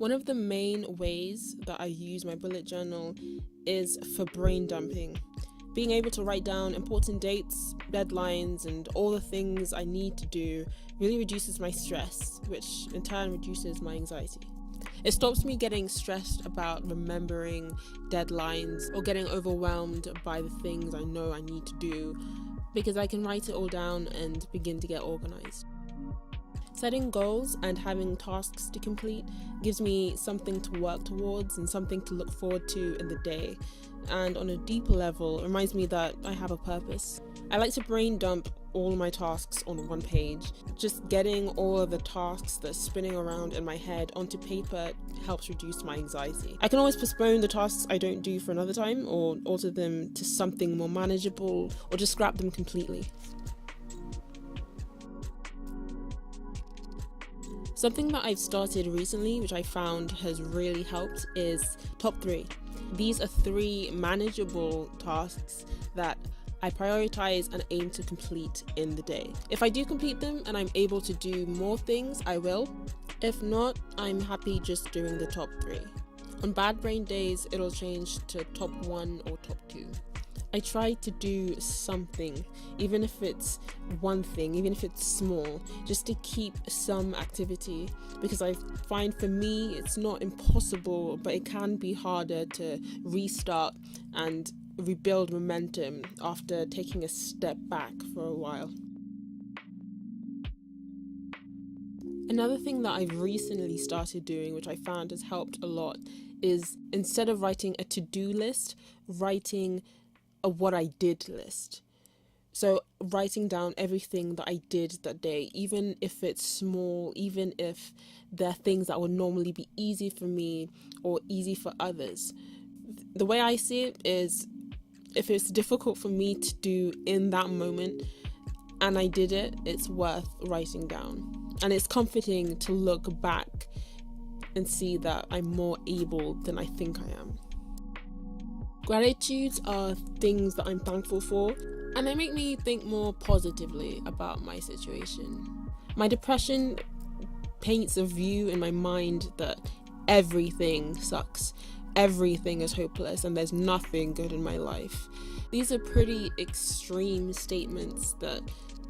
One of the main ways that I use my bullet journal is for brain dumping. Being able to write down important dates, deadlines, and all the things I need to do really reduces my stress, which in turn reduces my anxiety. It stops me getting stressed about remembering deadlines or getting overwhelmed by the things I know I need to do, because I can write it all down and begin to get organized. Setting goals and having tasks to complete gives me something to work towards and something to look forward to in the day. And on a deeper level, it reminds me that I have a purpose. I like to brain dump all my tasks on one page. Just getting all of the tasks that's spinning around in my head onto paper helps reduce my anxiety. I can always postpone the tasks I don't do for another time, or alter them to something more manageable, or just scrap them completely. Something that I've started recently, which I found has really helped, is top 3. These are 3 manageable tasks that I prioritize and aim to complete in the day. If I do complete them and I'm able to do more things, I will. If not, I'm happy just doing the top 3. On bad brain days, it'll change to top 1 or top 2. I try to do something, even if it's one thing, even if it's small, just to keep some activity, because I find for me it's not impossible, but it can be harder to restart and rebuild momentum after taking a step back for a while. Another thing that I've recently started doing, which I found has helped a lot, is instead of writing a to-do list, writing a what I did list. So writing down everything that I did that day, even if it's small, even if there are things that would normally be easy for me or easy for others. The way I see it is, if it's difficult for me to do in that moment and I did it, it's worth writing down. And it's comforting to look back and see that I'm more able than I think I am. Gratitudes are things that I'm thankful for, and they make me think more positively about my situation. My depression paints a view in my mind that everything sucks, everything is hopeless, and there's nothing good in my life. These are pretty extreme statements that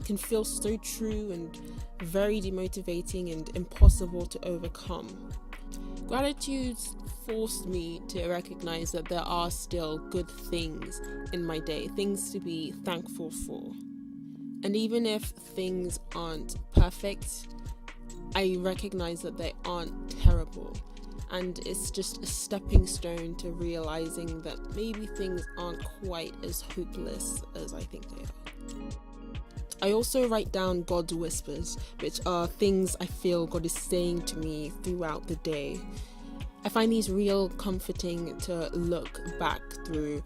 can feel so true and very demotivating and impossible to overcome. Gratitudes forced me to recognize that there are still good things in my day, things to be thankful for. And even if things aren't perfect, I recognize that they aren't terrible. And it's just a stepping stone to realizing that maybe things aren't quite as hopeless as I think they are. I also write down God's whispers, which are things I feel God is saying to me throughout the day. I find these real comforting to look back through,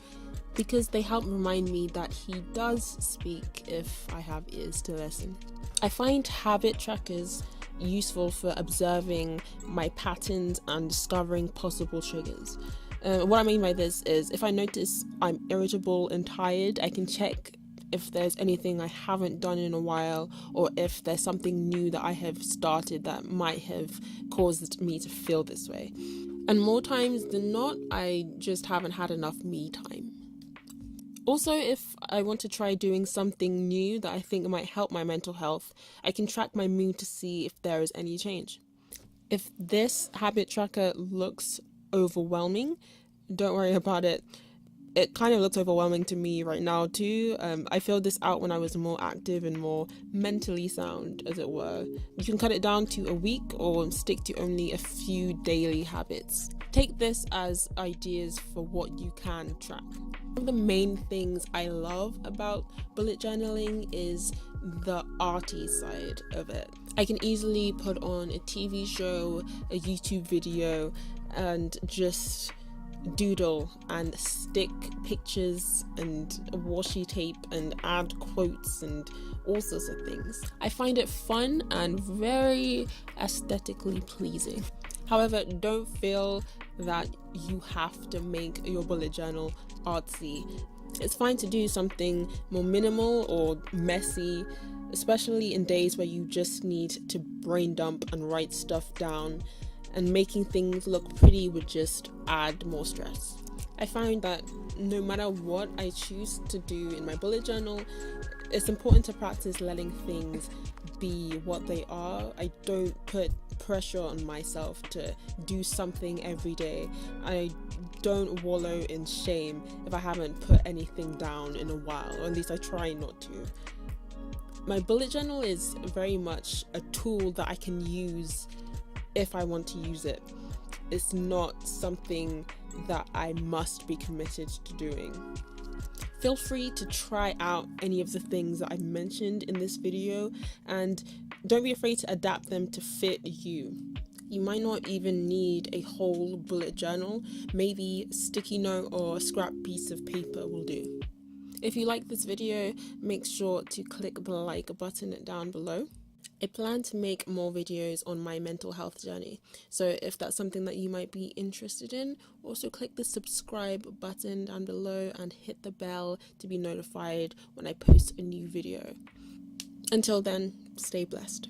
because they help remind me that He does speak if I have ears to listen. I find habit trackers useful for observing my patterns and discovering possible triggers. What I mean by this is, if I notice I'm irritable and tired, I can check if there's anything I haven't done in a while, or if there's something new that I have started that might have caused me to feel this way. And more times than not, I just haven't had enough me time. Also, if I want to try doing something new that I think might help my mental health, I can track my mood to see if there is any change. If this habit tracker looks overwhelming, don't worry about it. It kind of looks overwhelming to me right now too. I filled this out when I was more active and more mentally sound, as it were. You can cut it down to a week or stick to only a few daily habits. Take this as ideas for what you can track. One of the main things I love about bullet journaling is the arty side of it. I can easily put on a TV show, a YouTube video, and just doodle and stick pictures and washi tape and add quotes and all sorts of things. I find it fun and very aesthetically pleasing. However, don't feel that you have to make your bullet journal artsy. It's fine to do something more minimal or messy, especially in days where you just need to brain dump and write stuff down. and making things look pretty would just add more stress. I find that no matter what I choose to do in my bullet journal, it's important to practice letting things be what they are. I don't put pressure on myself to do something every day. I don't wallow in shame if I haven't put anything down in a while, or at least I try not to. My bullet journal is very much a tool that I can use if I want to use it. It's not something that I must be committed to doing. Feel free to try out any of the things that I've mentioned in this video, and don't be afraid to adapt them to fit you. You might not even need a whole bullet journal. Maybe a sticky note or a scrap piece of paper will do. If you like this video, make sure to click the like button down below. I plan to make more videos on my mental health journey, so if that's something that you might be interested in, also click the subscribe button down below and hit the bell to be notified when I post a new video. Until then, stay blessed.